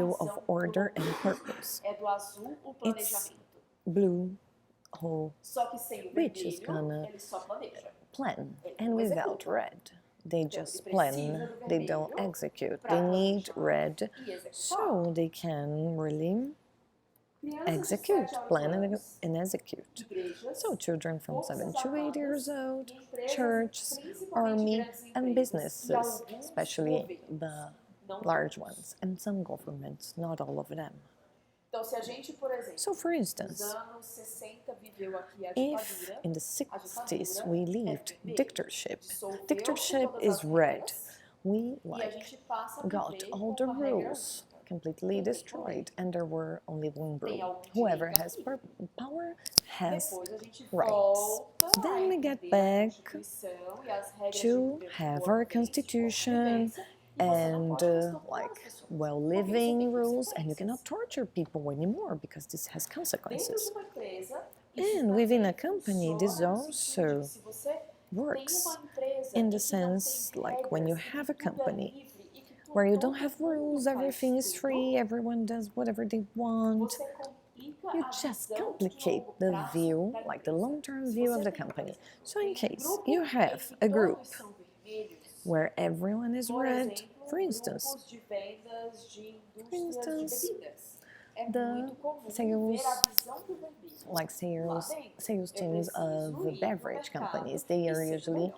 symbol of order and purpose. It's blue, who which is gonna plan, and without red they just plan, they don't execute. They need red so they can really execute, plan and execute. So children from 7 to 8 years old, churches, army, and businesses, especially the large ones, and some governments, not all of them. So, for instance, if in the 60s we lived dictatorship, dictatorship is red. We got all the rules completely destroyed, and there were only one rule: whoever has power has rights. Then we get back to have our constitution and living rules, and you cannot torture people anymore because this has consequences. And within a company, this also works in the sense like when you have a company where you don't have rules, everything is free, everyone does whatever they want. You just complicate the view, like the long-term view of the company. So in case you have a group where everyone is red, for instance, the sales teams of beverage companies, they usually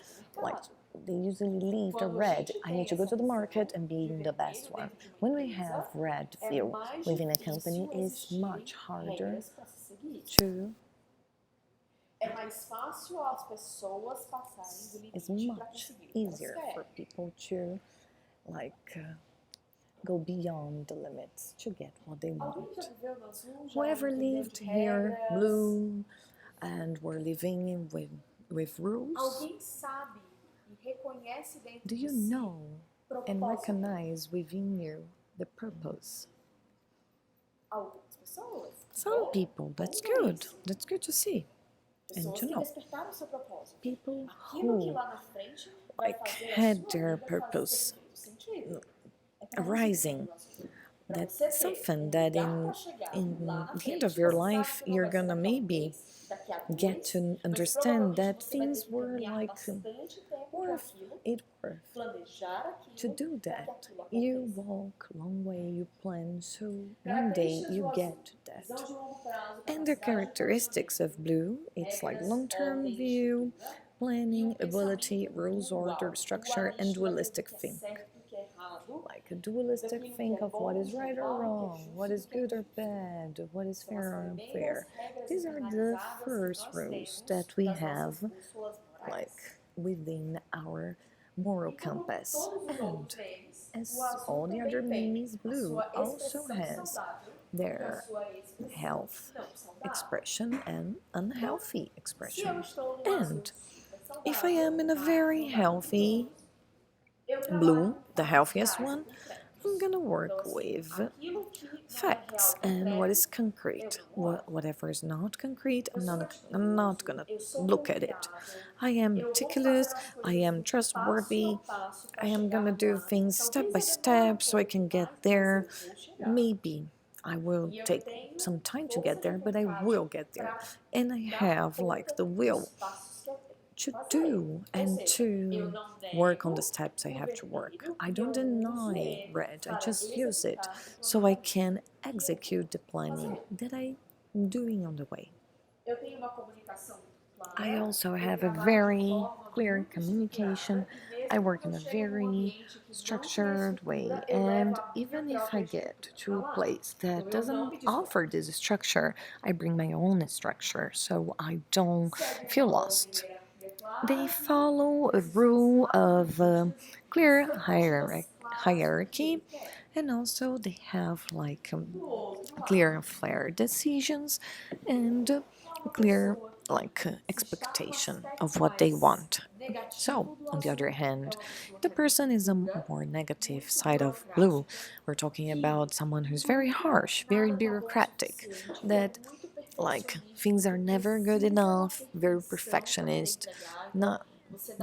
leave the red. I need to go to the market and be the best one. When we have red view within a company, it's much harder to. It's much easier for people to go beyond the limits to get what they want. Whoever lived here, blue, and were living with rules, do you know and recognize within you the purpose? Some people, that's good. That's good to see and to know. People who had their purpose arising. That's something that in the end of your life you're gonna maybe get to understand that things were worth to do that. You walk a long way, you plan, so one day you get that. And the characteristics of blue, it's like long-term view, planning, ability, rules, order, structure, and dualistic think. Like a dualistic think of what is right or wrong, what is good or bad, what is fair or unfair. These are the first rules that we have within our moral compass. And as all the other memes, blue also has their health expression and unhealthy expression. And if I am in a very healthy blue, the healthiest one, I'm gonna work with facts and what is concrete. Whatever is not concrete, I'm not gonna look at it. I am meticulous, I am trustworthy, I am gonna do things step by step so I can get there. Maybe I will take some time to get there, but I will get there. And I have the will to do and to work on the steps I have to work. I don't deny red, I just use it so I can execute the planning that I'm doing on the way. I also have a very clear communication. I work in a very structured way, and even if I get to a place that doesn't offer this structure, I bring my own structure so I don't feel lost. They follow a rule of clear hierarchy, and also they have clear and fair decisions and clear expectation of what they want. So, on the other hand, the person is a more negative side of blue. We're talking about someone who's very harsh, very bureaucratic, that things are never good enough, very perfectionist, not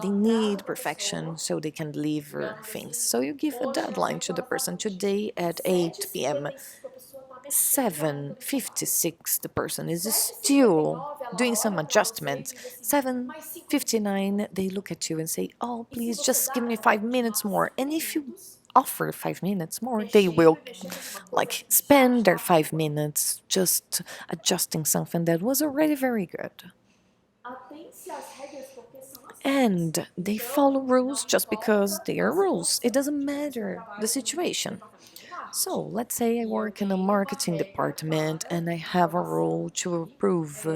They need perfection so they can deliver things. So you give a deadline to the person today at 8 p.m. 7:56 the person is still doing some adjustments. 7:59 they look at you and say, "Oh, please just give me 5 minutes more." And if you offer 5 minutes more, they will like spend their 5 minutes just adjusting something that was already very good. And they follow rules just because they are rules. It doesn't matter the situation. So let's say I work in a marketing department and I have a role to approve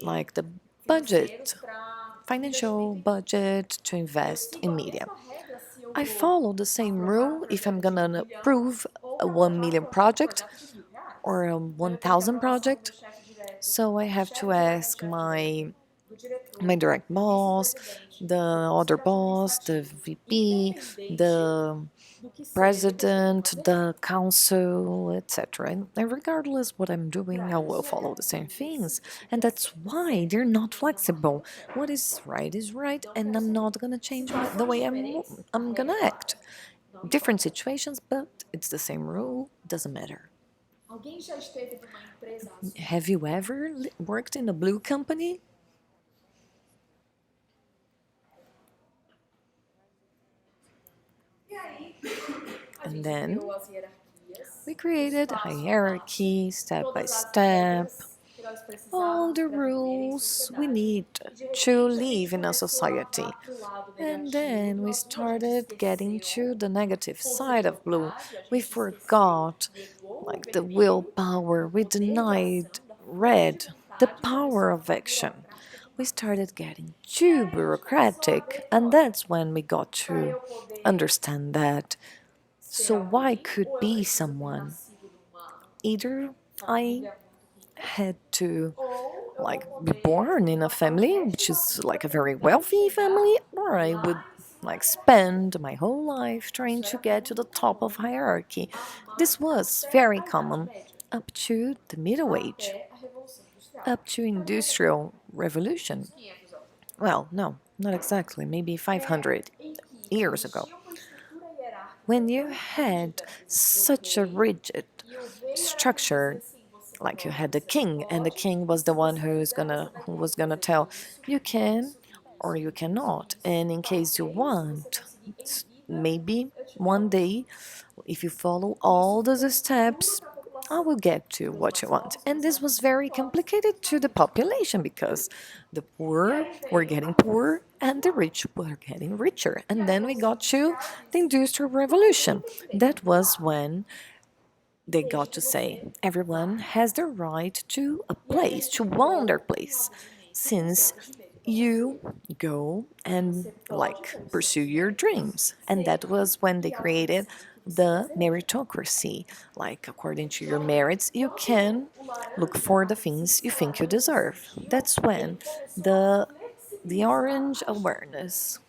like the budget, financial budget to invest in media. I follow the same rule if I'm gonna approve a 1 million project or a 1,000 project. So I have to ask my direct boss, the other boss, the VP, the president, the council, etc. And regardless what I'm doing, I will follow the same things. And that's why they're not flexible. What is right, and I'm not gonna change the way I'm gonna act. Different situations, but it's the same rule. Doesn't matter. Have you ever worked in a blue company? And then we created a hierarchy step by step, all the rules we need to live in a society. And then we started getting to the negative side of blue. We forgot like the willpower, we denied red, the power of action. We started getting too bureaucratic, and that's when we got to understand that. So why could be someone? Either I had to like be born in a family which is like a very wealthy family, or I would like spend my whole life trying to get to the top of hierarchy. This was very common up to the middle age, up to industrial revolution. Well, no, not exactly, maybe 500 years ago. When you had such a rigid structure, like you had the king, and the king was the one who was gonna tell you can or you cannot, and in case you want, maybe one day, if you follow all those steps, I will get to what you want. And this was very complicated to the population because the poor were getting poorer and the rich were getting richer. And then we got to the Industrial Revolution. That was when they got to say everyone has the right to a place, to own their place, since you go and like pursue your dreams. And that was when they created the meritocracy. Like according to your merits, you can look for the things you think you deserve. That's when the the orange awareness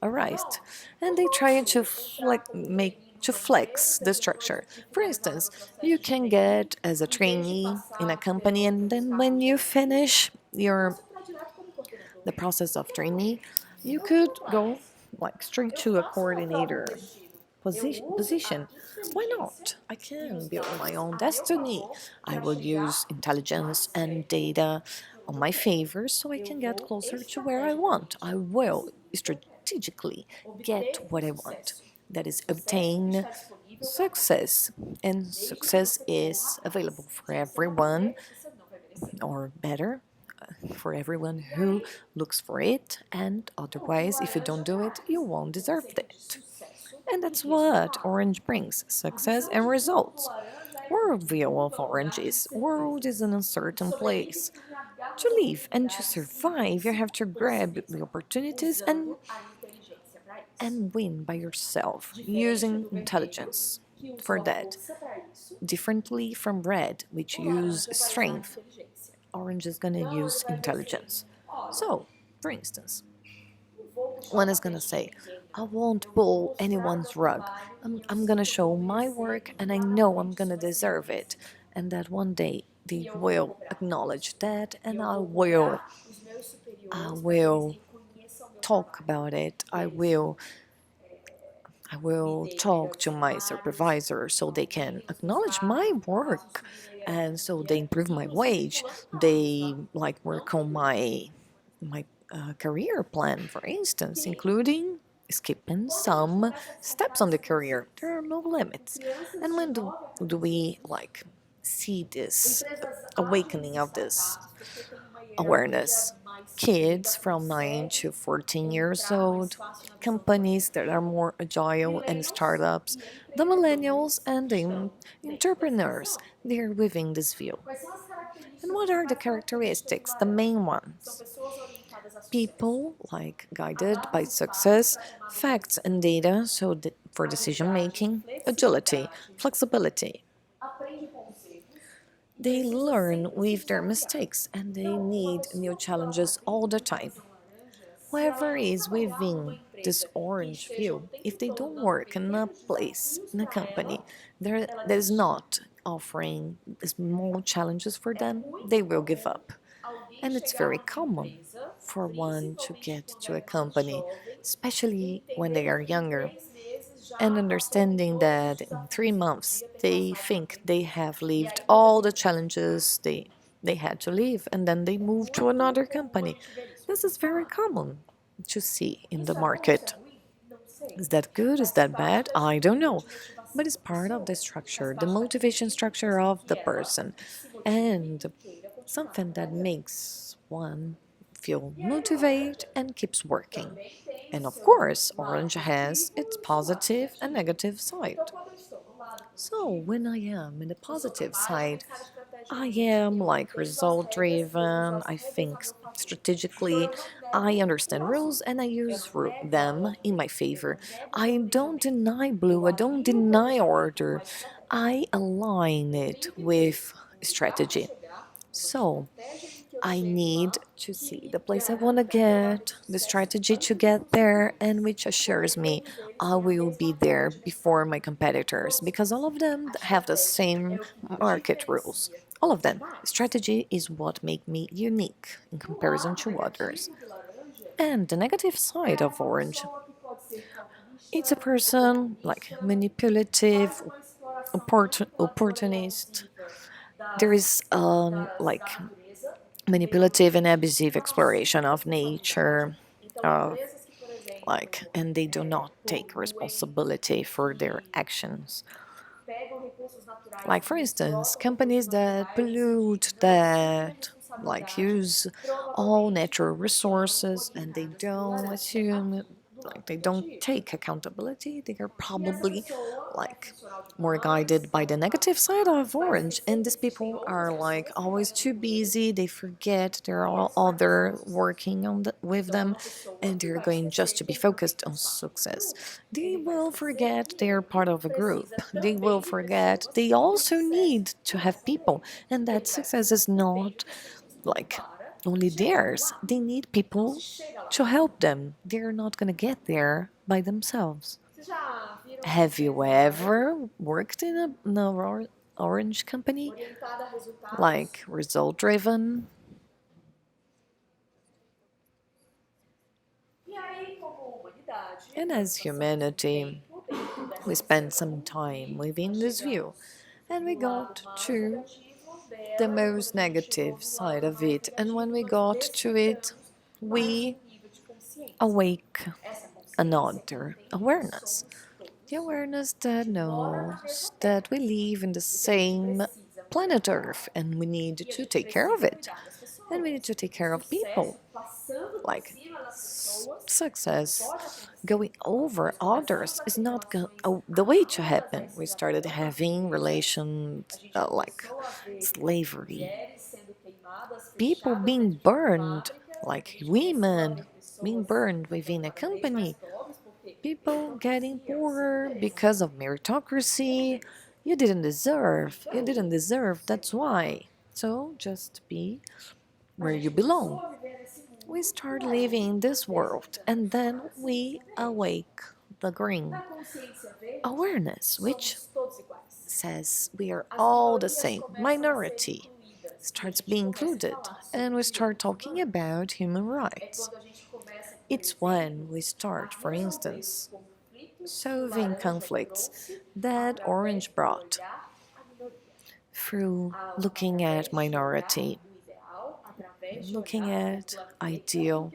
arised, and they try to flex the structure. For instance, you can get as a trainee in a company, and then when you finish your the process of trainee, you could go like straight to a coordinator position. Why not? I can build my own destiny. I will use intelligence and data on my favor so I can get closer to where I want. I will strategically get what I want. That is, obtain success. And success is available for everyone, or better, for everyone who looks for it. And otherwise, if you don't do it, you won't deserve it. And that's what Orange brings, success and results. Worldview of Orange is world is an uncertain place. To live and to survive, you have to grab the opportunities and win by yourself using intelligence for that. Differently from red, which use strength, Orange is going to use intelligence. So, for instance, one is gonna say, I won't pull anyone's rug. I'm gonna show my work and I know I'm gonna deserve it. And that one day they will acknowledge that, and I will talk about it. I will talk to my supervisor so they can acknowledge my work and so they improve my wage. They like work on my career plan, for instance, including skipping some steps on the career. There are no limits. And when do we like see this awakening of this awareness? Kids from 9 to 14 years old, companies that are more agile and startups, the millennials and the entrepreneurs, they're within this view. And what are the characteristics, the main ones? People like guided by success, facts and data so for decision making, agility, flexibility. They learn with their mistakes and they need new challenges all the time. Whoever is within this orange view, if they don't work in a place, in a company, that is not offering small challenges for them, they will give up. And it's very common for one to get to a company, especially when they are younger, and understanding that in 3 months they think they have lived all the challenges they had to live, and then they move to another company. This is very common to see in the market. Is that good? Is that bad? I don't know. But it's part of the structure, the motivation structure of the person, and something that makes one feel motivated and keeps working. And of course, Orange has its positive and negative side. So when I am in the positive side, I am like result driven, I think strategically, I understand rules and I use them in my favor. I don't deny blue, I don't deny order, I align it with strategy. So I need to see the place I want to get, the strategy to get there, and which assures me I will be there before my competitors because all of them have the same market rules. All of them. Strategy is what makes me unique in comparison to others. And the negative side of Orange, it's a person like manipulative, opportunist. There is like manipulative and abusive exploration of nature, uh, like, and they do not take responsibility for their actions. Like, for instance, companies that pollute, that like use all natural resources and they don't assume, like, they don't take accountability, they are probably like more guided by the negative side of Orange. And these people are like always too busy, they forget there are all other working on with them, and they're going just to be focused on success. They will forget they're part of a group. They will forget they also need to have people, and that success is not like only theirs. They need people to help them. They're not going to get there by themselves. Have you ever worked in an orange company? Like result driven? And as humanity, we spent some time within this view and we got to the most negative side of it. And when we got to it, we awake another awareness. The awareness that knows that we live in the same planet Earth and we need to take care of it. And we need to take care of people. Like success going over others is not the way to happen. We started having relations like slavery, people being burned, like women being burned within a company, people getting poorer because of meritocracy. You didn't deserve, that's why. So just be where you belong. We start living in this world and then we awake the green awareness, which says we are all the same. Minority starts being included and we start talking about human rights. It's when we start, for instance, solving conflicts that Orange brought through looking at minority, looking at ideal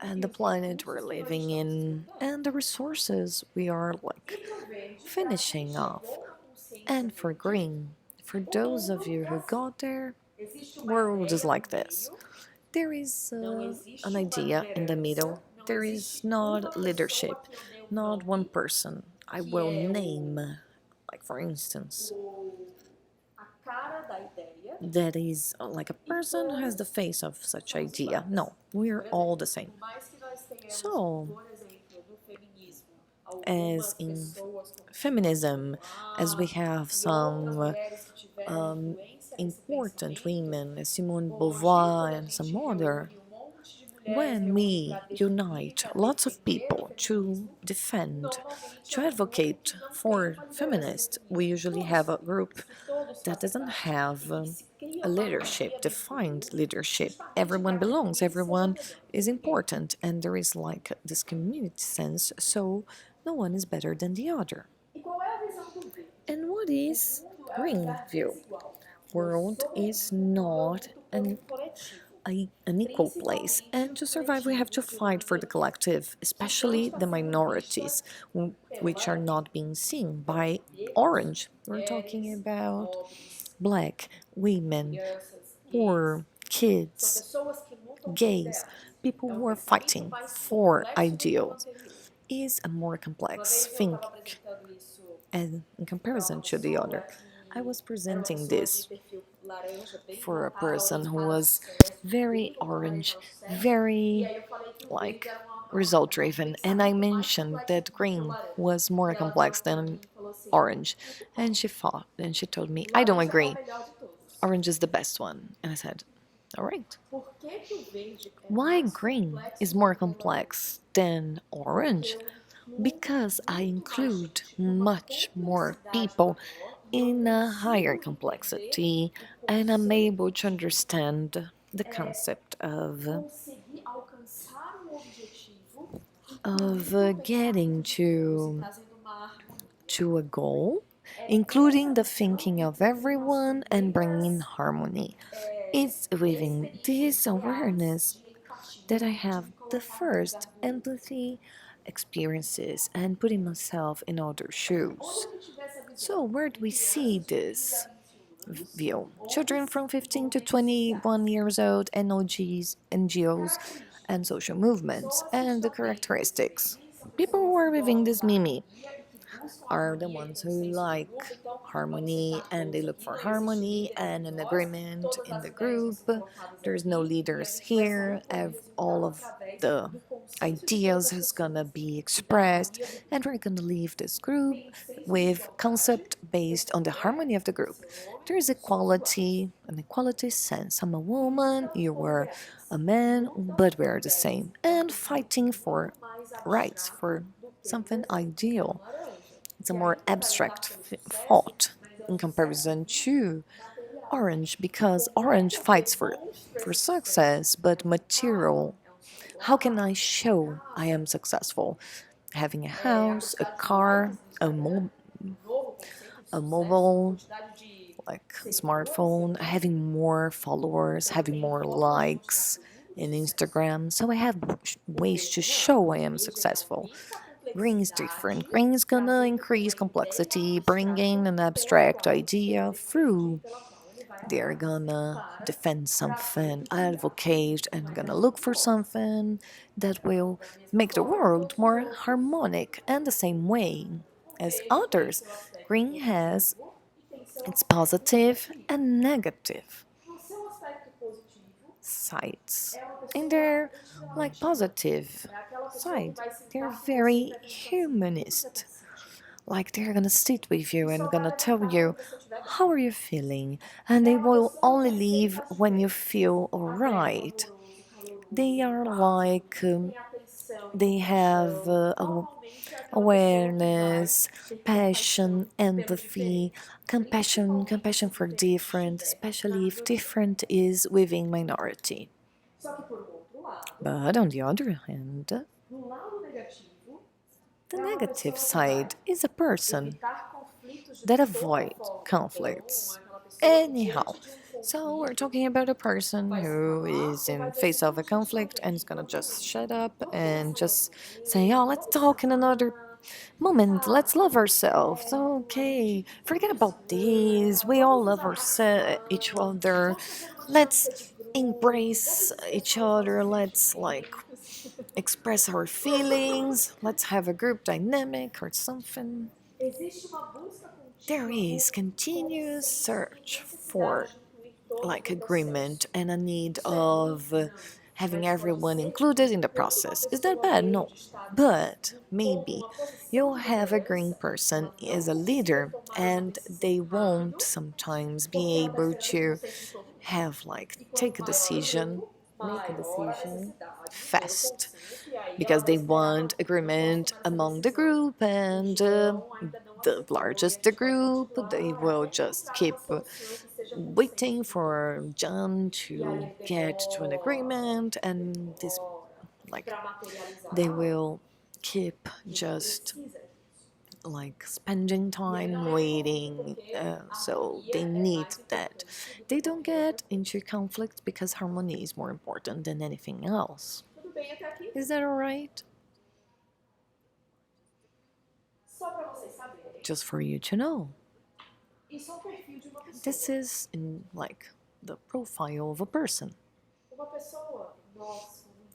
and the planet we're living in and the resources we are like finishing off. And for green, for those of you who got there, world is like this. There is an idea in the middle. There is not leadership, not one person. I will name, like for instance, that is like a person who has the face of such idea. No, we're all the same. So, as in feminism, as we have some um, important women, as Simone Beauvoir and some other, when we unite lots of people to defend, to advocate for feminists, we usually have a group that doesn't have a leadership, defined leadership. Everyone belongs, everyone is important, and there is like this community sense, so no one is better than the other. And what is green view? World is not an equal place. And to survive, we have to fight for the collective, especially the minorities, which are not being seen by Orange. We're talking about black, women, poor, kids, gays, people who are fighting for ideals. Is a more complex thing and in comparison to the other. I was presenting this for a person who was very orange, very like result driven, and I mentioned that green was more complex than orange, and she thought, and she told me, I don't agree. Orange is the best one, and I said, all right. Why green is more complex than orange? Because I include much more people in a higher complexity and I'm able to understand the concept of getting to a goal, including the thinking of everyone and bringing harmony. It's within this awareness that I have the first empathy experiences and putting myself in other shoes. So, where do we see this view? Children from 15 to 21 years old, NGOs, and social movements, and the characteristics. People who are within this mimi are the ones who like harmony and they look for harmony and an agreement in the group. There's no leaders here. All of the ideas is gonna be expressed, and we're gonna leave this group with concept based on the harmony of the group. There's equality, an equality sense. I'm a woman, you were a man, but we're the same, and fighting for rights, for something ideal. It's a more abstract thought in comparison to Orange, because Orange fights for success, but material. How can I show I am successful? Having a house, a car, a mobile like smartphone, having more followers, having more likes in Instagram. So I have ways to show I am successful. Green is different. Green is gonna increase complexity, bringing an abstract idea through. They're gonna defend something, advocate, and gonna look for something that will make the world more harmonic and the same way as others. Green has its positive and negative sides. In their like positive side, they're very humanist. Like they're gonna sit with you and gonna tell you how are you feeling, and they will only leave when you feel alright. They are like they have awareness, passion, empathy, compassion for different, especially if different is within minority. But on the other hand, the negative side is a person that avoid conflicts. Anyhow, so we're talking about a person who is in face of a conflict and is gonna just shut up and just say, "Oh, let's talk in another moment. Let's love ourselves. Okay, forget about this. We all love each other. Let's embrace each other. Let's like express our feelings. Let's have a group dynamic or something." There is continuous search for like agreement and a need of having everyone included in the process. Is that bad? No. But maybe you'll have a green person as a leader and they won't sometimes be able to have like make a decision fast because they want agreement among the group and the largest the group they will just keep waiting for John to get to an agreement and this like they will keep just like spending time waiting so they need that they don't get into conflict because harmony is more important than anything else. Is that all right? Just for you to know, this is in like the profile of a person.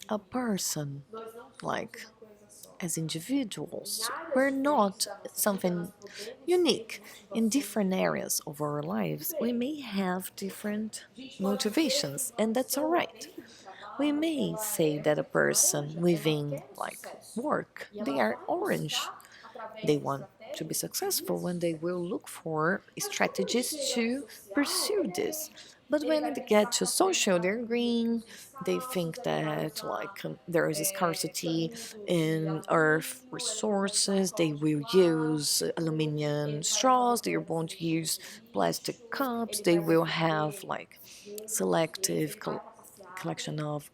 A person, like as individuals, we're not something unique. In different areas of our lives, we may have different motivations, and that's all right. We may say that a person within like work, they are orange. They want to be successful when they will look for strategies to pursue this. But when they get to social, they're green. They think that like there is a scarcity in earth resources. They will use aluminum straws. They won't use plastic cups. They will have like selective collection of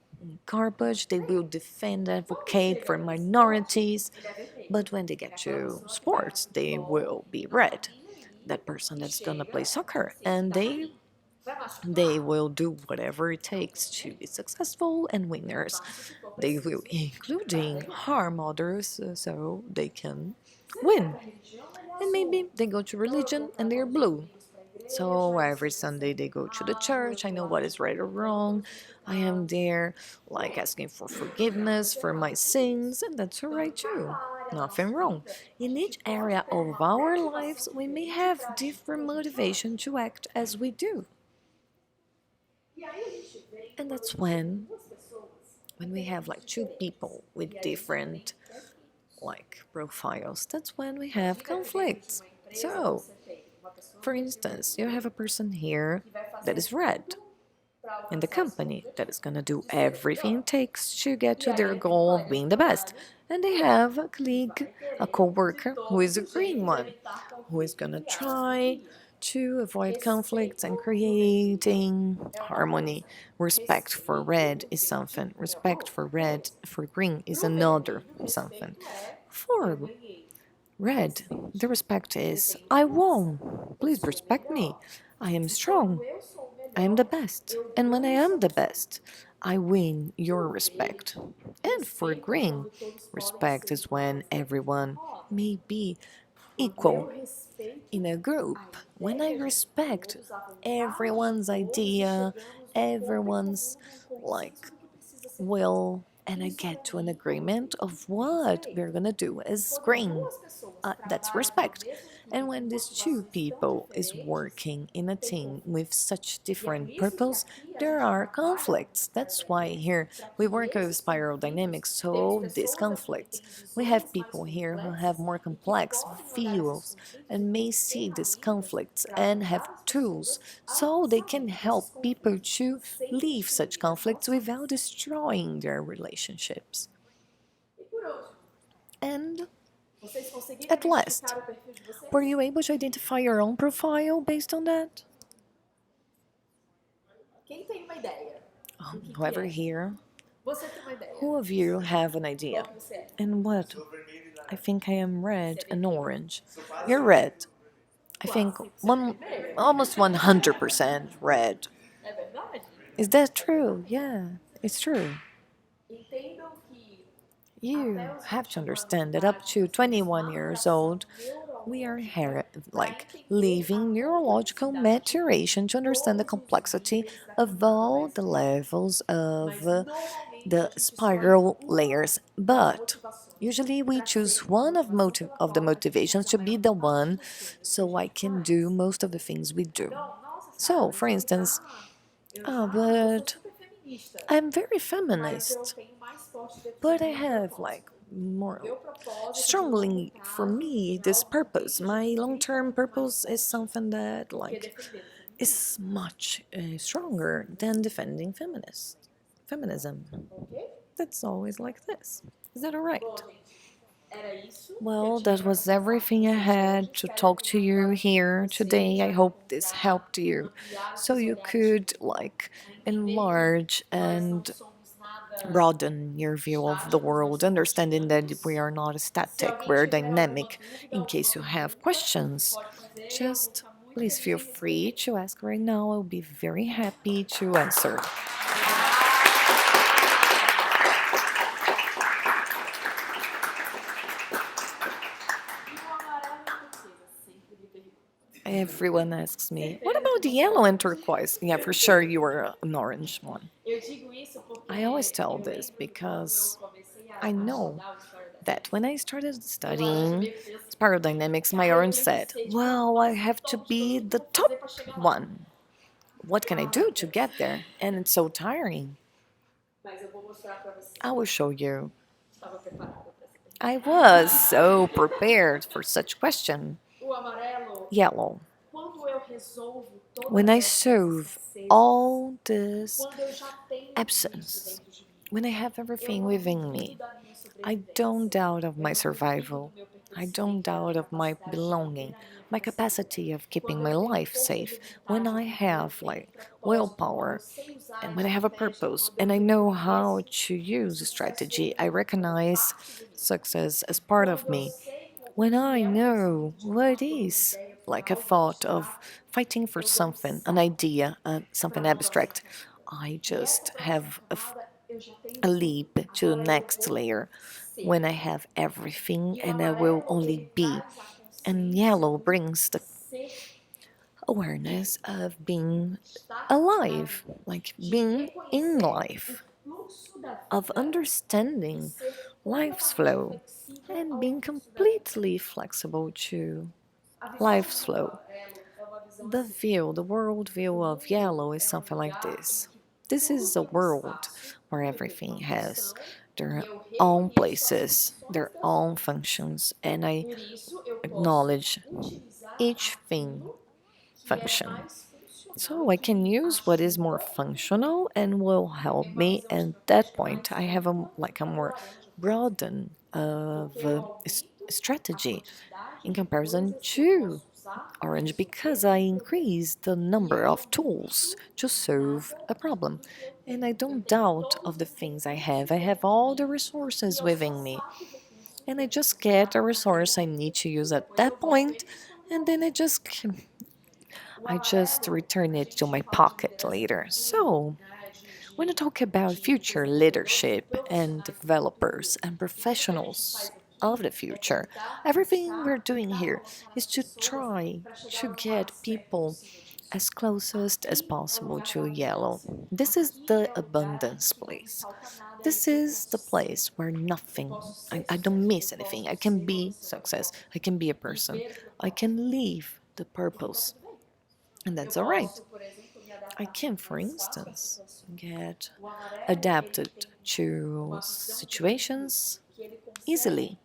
garbage. They will defend, advocate for minorities. But when they get to sports, they will be red. That person that's gonna play soccer, and they will do whatever it takes to be successful and winners. They will including harm others so they can win. And maybe they go to religion and they're blue. So every Sunday they go to the church. I know what is right or wrong. I am there, like asking for forgiveness for my sins, and that's alright too. Nothing wrong. In each area of our lives, we may have different motivation to act as we do. And that's when we have like two people with different like profiles, that's when we have conflicts. So, for instance, you have a person here that is red in the company that is going to do everything it takes to get to their goal of being the best. And they have a colleague, a co-worker who is a green one, who is going to try to avoid conflicts and creating harmony. Respect for red is something. Respect for red, for green is another something. For red, the respect is I won. Please respect me. I am strong. I am the best. And when I am the best, I win your respect. And for green, respect is when everyone may be equal in a group. When I respect everyone's idea, everyone's like will, and I get to an agreement of what we're gonna do as green. That's respect. And when these two people is working in a team with such different purpose, there are conflicts. That's why here we work with spiral dynamics, so these conflicts. We have people here who have more complex views and may see these conflicts and have tools so they can help people to leave such conflicts without destroying their relationships. And at last, were you able to identify your own profile based on that? Whoever here Who of you have an idea? And what? I think I am red and orange. You're red. I think almost 100% red. Is that true? Yeah, it's true. You have to understand that up to 21 years old, we are like leaving neurological maturation to understand the complexity of all the levels of the spiral layers. But usually we choose one of the motivations to be the one so I can do most of the things we do. So, for instance, but I'm very feminist, but I have like more strongly for me this purpose. My long-term purpose is something that like is much stronger than defending feminism. That's always like this. Is that all right? Well, that was everything I had to talk to you here today. I hope this helped you so you could like enlarge and broaden your view of the world, understanding that we are not static, we're dynamic. In case you have questions, just please feel free to ask right now. I'll be very happy to answer. Everyone asks me, what about the yellow and turquoise? Yeah, for sure you were an orange one. I always tell this because I know that when I started studying spiral dynamics, my orange said, well, I have to be the top one. What can I do to get there? And it's so tiring. I will show you. I was so prepared for such question. Yellow. When I solve all this absence, when I have everything within me, I don't doubt of my survival. I don't doubt of my belonging, my capacity of keeping my life safe. When I have like willpower and when I have a purpose and I know how to use a strategy, I recognize success as part of me. When I know what is like a thought of fighting for something, an idea, something abstract, I just have a leap to the next layer when I have everything and I will only be. And yellow brings the awareness of being alive, like being in life, of understanding life's flow, and being completely flexible to life's flow. The world view of yellow is something like this. This is a world where everything has their own places, their own functions, and I acknowledge each thing function. So I can use what is more functional and will help me. And at that point, I have a more broadened of strategy in comparison to orange because I increase the number of tools to solve a problem. And I don't doubt of the things I have. I have all the resources within me. And I just get a resource I need to use at that point, and then I just return it to my pocket later. So, when I talk about future leadership and developers and professionals of the future, everything we're doing here is to try to get people as closest as possible to yellow. This is the abundance place. This is the place where nothing, I don't miss anything. I can be success. I can be a person. I can live the purpose. And that's all right. I can, for instance, get adapted to situations easily.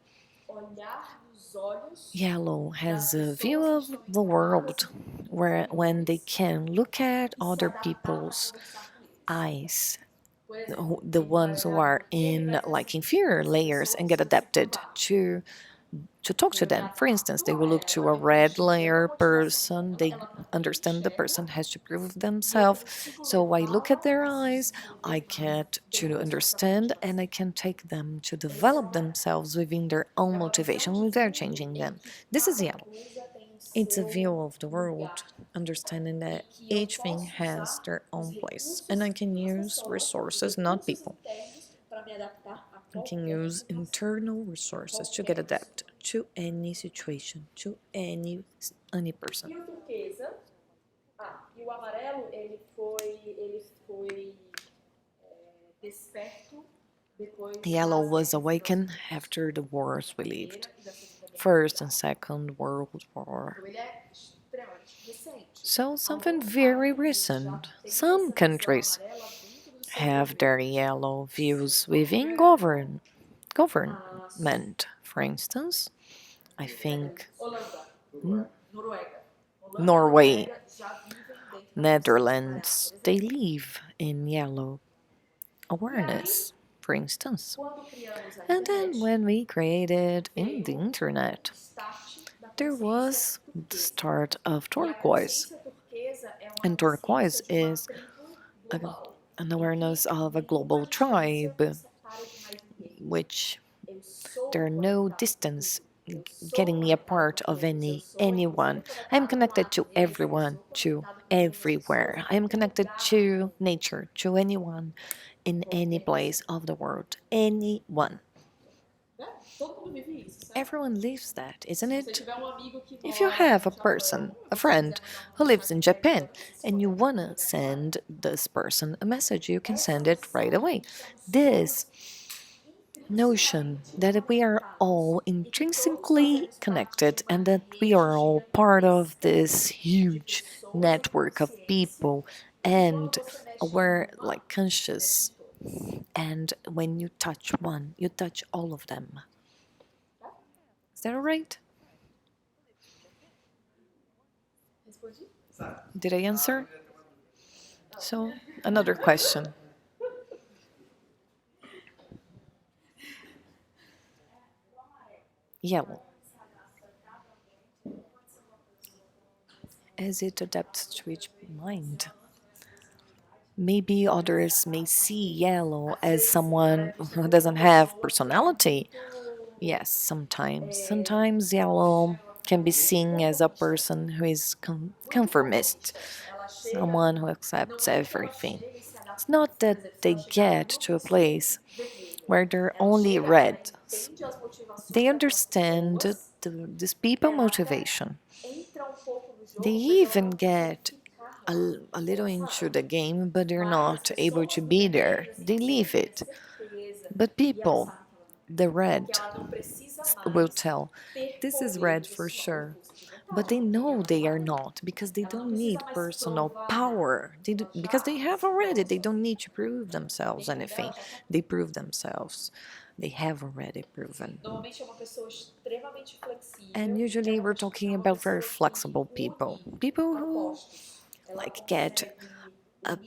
Yellow has a view of the world where when they can look at other people's eyes, the ones who are in like inferior layers and get adapted to to talk to them. For instance, they will look to a red layer person. They understand the person has to prove themselves. So I look at their eyes, I get to understand, and I can take them to develop themselves within their own motivation without changing them. This is yellow. It's a view of the world, understanding that each thing has their own place, and I can use resources, not people. I can use internal resources to get adapted to any situation, to any person. Yellow was awakened after the wars we lived, First and Second World War. So something very recent. Some countries have their yellow views within government. For instance, I think Norway, Netherlands, they live in yellow awareness, for instance. And then when we created in the internet, there was the start of turquoise. And turquoise is a, an awareness of a global tribe, which there are no distance getting me apart of anyone. I'm connected to everyone, to everywhere. I am connected to nature, to anyone in any place of the world. Anyone. Everyone lives that, isn't it? If you have a person, a friend who lives in Japan, and you wanna send this person a message, you can send it right away. This notion that we are all intrinsically connected and that we are all part of this huge network of people and we're like conscious, and when you touch one you touch all of them. Is that all right? Did I answer? So another question. Yellow, as it adapts to each mind. Maybe others may see yellow as someone who doesn't have personality. Yes, sometimes. Sometimes yellow can be seen as a person who is conformist, someone who accepts everything. It's not that they get to a place where they're only red. They understand this people motivation. They even get a little into the game, but they're not able to be there. They leave it. But people, the red, will tell this is red for sure. But they know they are not because they don't need personal power. Because they have already. They don't need to prove themselves anything. They prove themselves. They have already proven. And usually we're talking about very flexible people. People who like get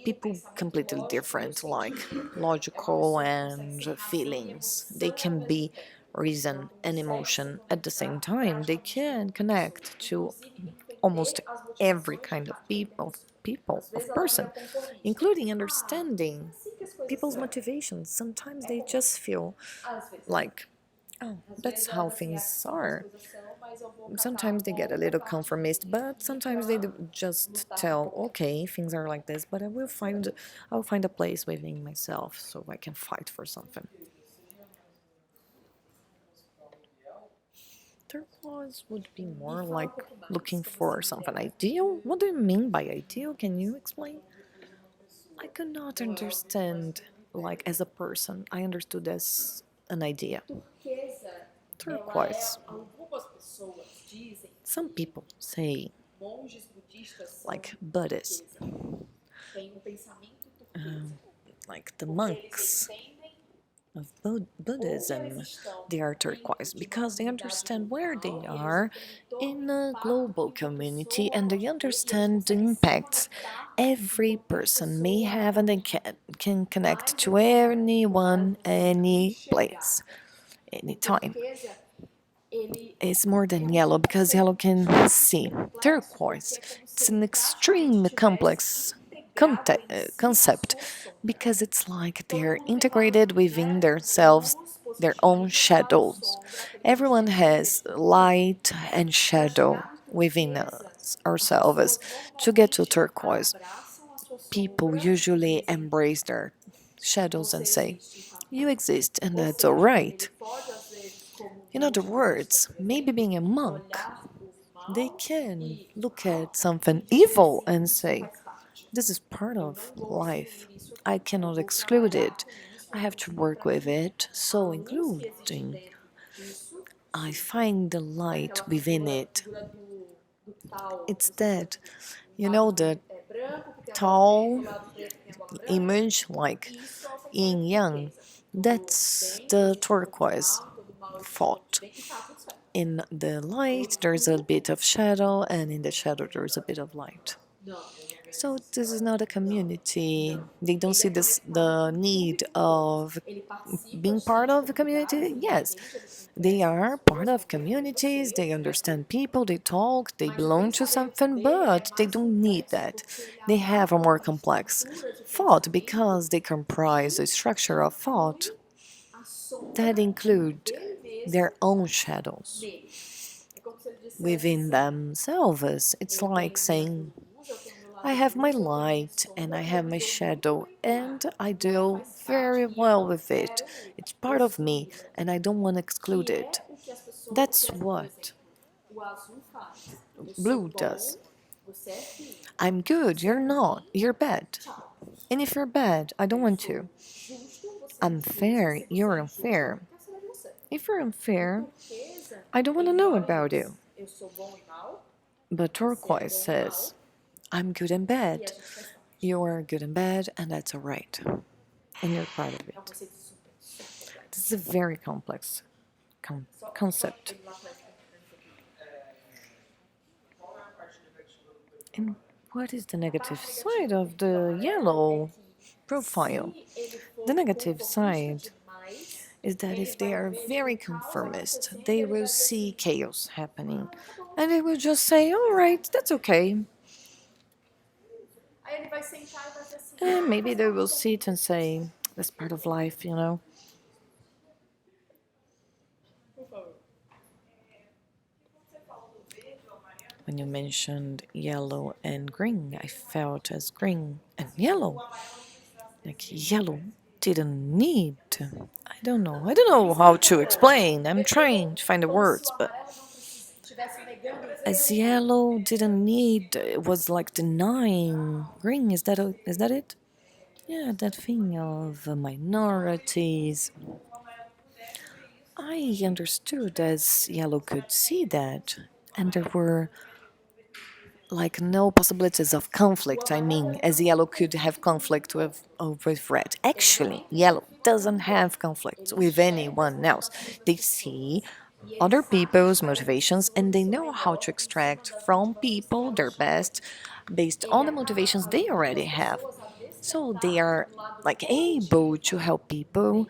people completely different, like logical and feelings. They can be reason and emotion at the same time. They can connect to almost every kind of people, of person, including understanding people's motivations. Sometimes they just feel like, oh, that's how things are. Sometimes they get a little conformist, but sometimes they just tell, okay, things are like this, but I'll find a place within myself so I can fight for something. Turquoise would be more like looking for something ideal. What do you mean by ideal? Can you explain? I could not understand, like, as a person. I understood as an idea. Turquoise. Some people say, like Buddhists, um, like the monks of Buddhism, they are turquoise because they understand where they are in a global community and they understand the impacts every person may have and they can connect to anyone, any place, anytime. It's more than yellow because yellow can see. Turquoise, it's an extreme complex concept because it's like they're integrated within themselves, their own shadows. Everyone has light and shadow within us, ourselves. To get to turquoise, people usually embrace their shadows and say, "You exist, and that's alright." In other words, maybe being a monk, they can look at something evil and say, "This is part of life. I cannot exclude it. I have to work with it." So, including, I find the light within it. It's that, the tall image like yin yang. That's the turquoise thought. In the light, there's a bit of shadow, and in the shadow, there's a bit of light. So this is not a community. They don't see the need of being part of the community. Yes, they are part of communities. They understand people. They talk. They belong to something, but they don't need that. They have a more complex thought because they comprise a structure of thought that include their own shadows within themselves. It's like saying, "I have my light and I have my shadow, and I deal very well with it. It's part of me, and I don't want to exclude it." That's what blue does. I'm good, you're not, you're bad. And if you're bad, I don't want to. I'm fair, you're unfair. If you're unfair, I don't want to know about you. But turquoise says, "I'm good and bad. You are good and bad, and that's alright. And you're part of it." This is a very complex concept. And what is the negative side of the yellow profile? The negative side is that if they are very conformist, they will see chaos happening and they will just say, "All right, that's okay." And maybe they will sit and say, "That's part of life." When you mentioned yellow and green, I felt as green and yellow. Like yellow didn't need. I don't know. I don't know how to explain. I'm trying to find the words, but as yellow didn't need, it was like denying green. Is that it? Yeah, that thing of minorities. I understood as yellow could see that, and there were like no possibilities of conflict. I mean, as yellow could have conflict with red. Actually, yellow doesn't have conflict with anyone else. They see other people's motivations and they know how to extract from people their best based on the motivations they already have. So they are like able to help people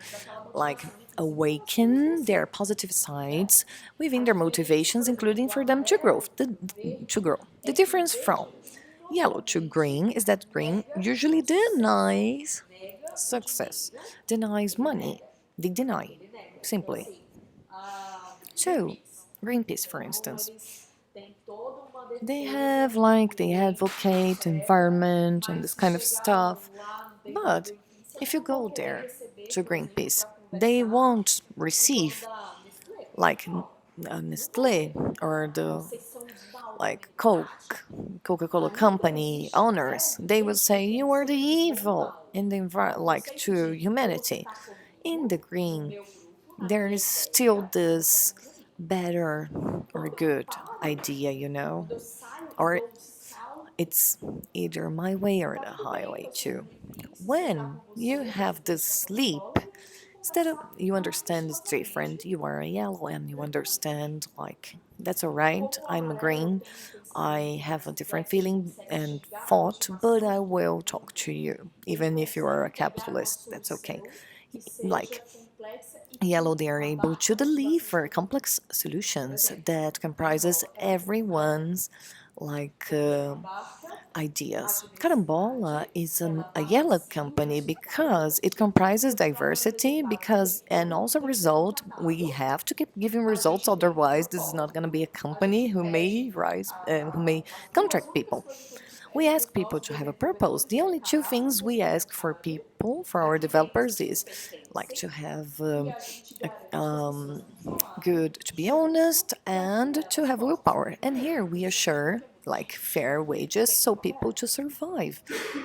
like awaken their positive sides within their motivations, including for them to grow. The difference from yellow to green is that green usually denies success, denies money. They deny, simply. So, Greenpeace, for instance, they advocate environment and this kind of stuff. But if you go there to Greenpeace, they won't receive like Nestle or the like Coca-Cola company owners. They will say you are the evil in the like to humanity. In the green, there is still this better or good idea, or it's either my way or the highway too. When you have this leap, instead of you understand it's different, you are a yellow and you understand like that's alright, I'm a green, I have a different feeling and thought, but I will talk to you, even if you are a capitalist, that's okay. Like Yellow, they are able to deliver complex solutions that comprises everyone's like ideas. Carambola is a yellow company because it comprises diversity because and also result we have to keep giving results, otherwise this is not going to be a company who may rise who may contract people. We ask people to have a purpose. The only two things we ask for people, for our developers, is like to have good, to be honest, and to have willpower. And here we assure like fair wages so people to survive,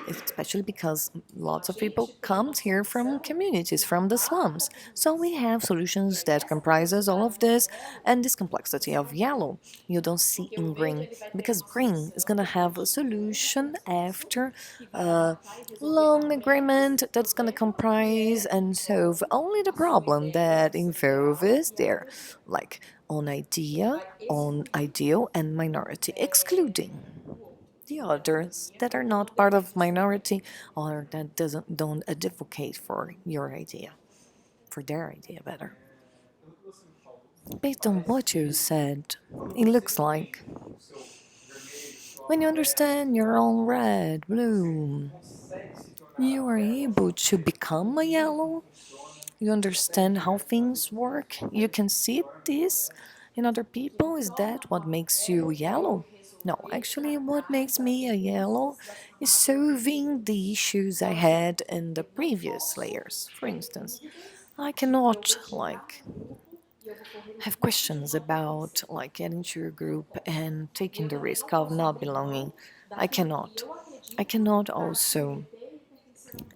especially because lots of people comes here from communities from the slums. So we have solutions that comprises all of this and this complexity of yellow you don't see in green, because green is going to have a solution after a long agreement that's going to comprise and solve only the problem that involves there, like on idea, on ideal and minority, excluding the others that are not part of minority or that doesn't don't advocate for your idea, for their idea better. Based on what you said, it looks like when you understand your own red, blue, you are able to become a yellow. You understand how things work. You can see this in other people. Is that what makes you yellow? No, actually, what makes me a yellow is solving the issues I had in the previous layers. For instance, I cannot like have questions about like getting to a group and taking the risk of not belonging. I cannot. I cannot also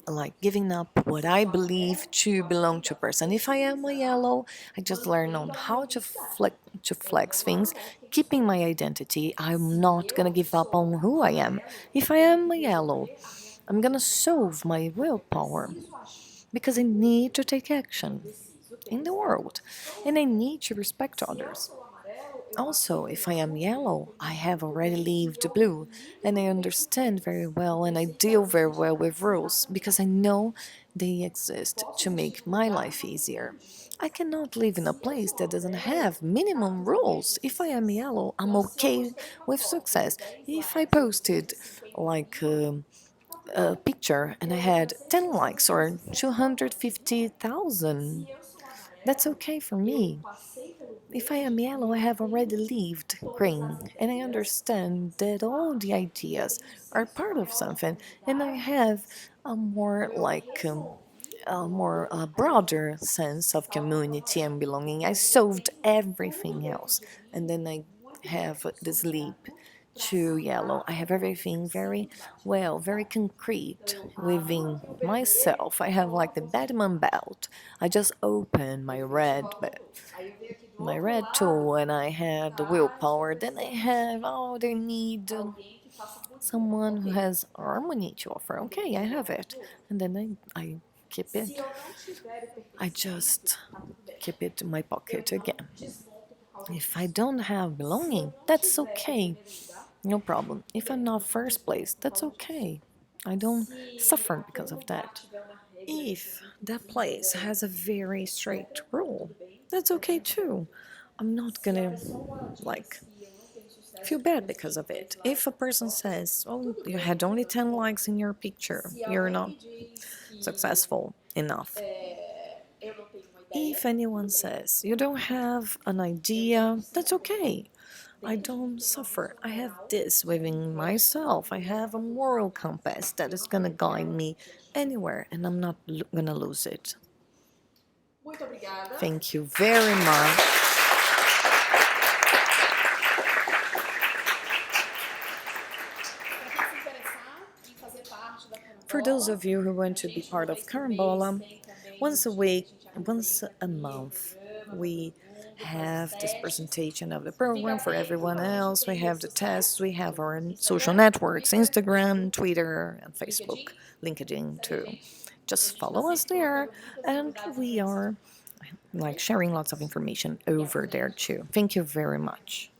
like giving up what I believe to belong to a person. If I am a yellow, I just learn on how to flex things, keeping my identity. I'm not gonna give up on who I am. If I am a yellow, I'm gonna solve my willpower because I need to take action in the world and I need to respect others. Also, if I am yellow, I have already lived blue and I understand very well and I deal very well with rules because I know they exist to make my life easier. I cannot live in a place that doesn't have minimum rules. If I am yellow, I'm okay with success. If I posted like a picture and I had 10 likes or 250,000, that's okay for me. If I am yellow, I have already lived green, and I understand that all the ideas are part of something, and I have a more like a more broader sense of community and belonging. I solved everything else, and then I have this leap to yellow. I have everything very well, very concrete within myself. I have like the Batman belt. I just opened my red tool and I had the willpower. Then I have, oh, they need someone who has harmony to offer. Okay, I have it. And then I keep it. I just keep it in my pocket again. If I don't have belonging, that's okay. No problem. If I'm not first place, that's okay. I don't suffer because of that. If that place has a very strict rule, that's okay too. I'm not gonna like feel bad because of it. If a person says, "Oh, you had only 10 likes in your picture, you're not successful enough." If anyone says you don't have an idea, that's okay. I don't suffer. I have this within myself. I have a moral compass that is going to guide me anywhere, and I'm not going to lose it. Thank you very much. For those of you who want to be part of Carambola, once a week, once a month, we have this presentation of the program for everyone else. We have the tests, we have our social networks, Instagram, Twitter, and Facebook, LinkedIn too. Just follow us there, and we are like sharing lots of information over there too. Thank you very much.